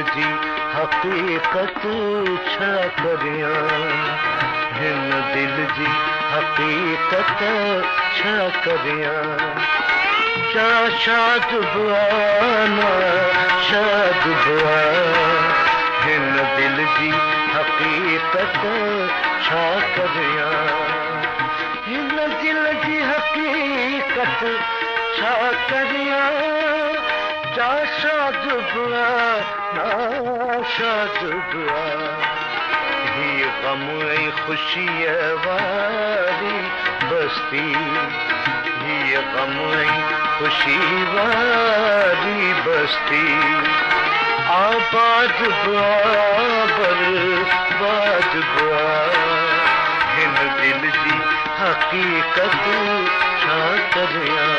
जी हक़ीक़त छा करियां, हिन दिल जी हक़ीक़त छा करियां। शाद बुआना शाद बुआ, हिन दिल जी हक़ीक़त छा करियां, हिन दिल जी हक़ीक़त छा करियां। शाद बुआ ना शाद बुआ, ही गम ऐं ख़ुशीअ वारी बस्ती, ही गम ऐं खुशी वारी बस्ती। आबाद बुआ बर्बाद बुआ, हिन दिल जी हक़ीक़त छा करियां।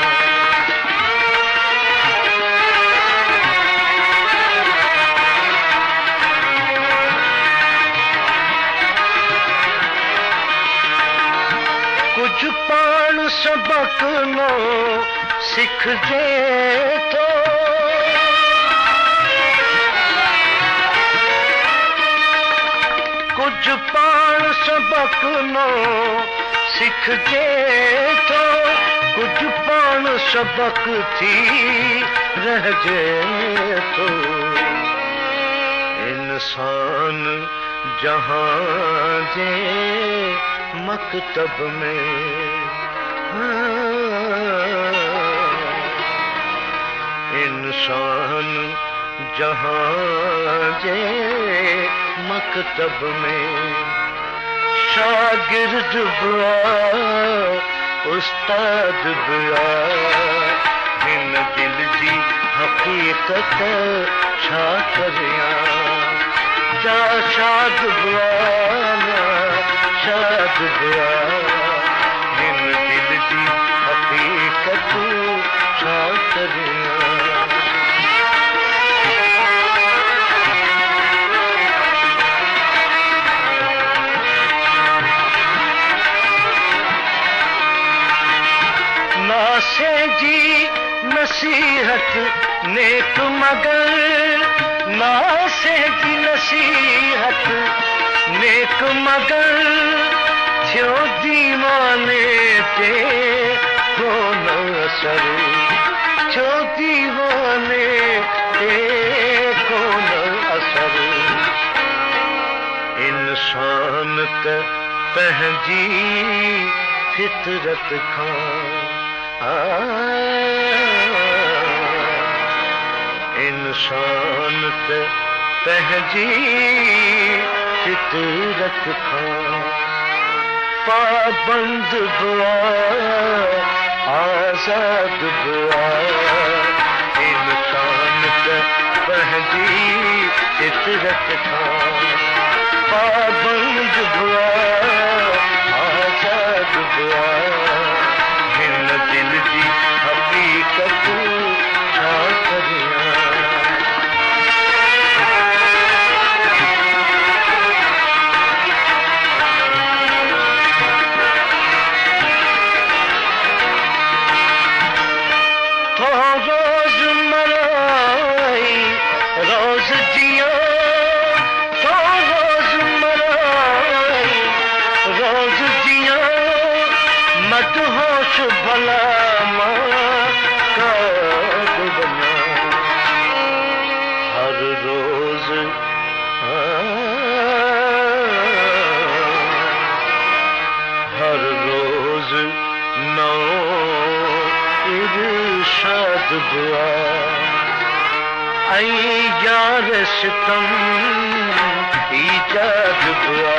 कुछ पाण सबक नो सिखजे तो, कुछ पाण सबक नो सिखजे तो, कुछ पाण सबक थी रहजे तो। इंसान जहां जे मकतब में, इंसान जहां जे मकतब में। शागिर्द बुआ उस्ताद बुआ, हिन दिल जी हक़ीक़त छा करियां। शाद बुआ शाद बुआ, हिन दिल जी हक़ीक़त छा करियां। नासे जी नसीहत नेक मगर, नासे जी नसीहत नेक मगर, थियो दीवाने ते कोन असर, थियो दीवाने ते कोन असर। इंसान त पंहिंजी फितरत खां, इंसान त पंहिंजी फितरत खां पाबंद बुआ आज़ाद बुआ, इंसान त पंहिंजी फितरत खां पाबंद बुआ आज़ाद बुआ, हिन दिल जी हक़ीक़त छा करियां। रोज मराई रोज जिया, तो रोज मराई रोज जिया, मदहोश भला मां काद बना। हर रोज हर रोज नौ इरशाद बुआ, ऐं यार सितम ईजाद बुआ,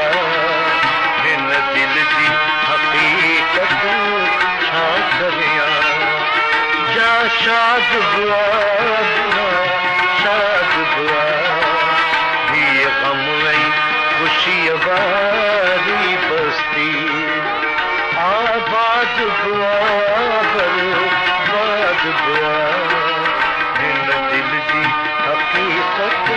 हिन दिल जी हक़ीक़त छा करियां। शाद बुआ शाद बुआ, ही गम ऐं खुशीअ वारी बस्ती। आबाद बुआ बर्बाद बुआ, हिन दिल जी हक़ीक़त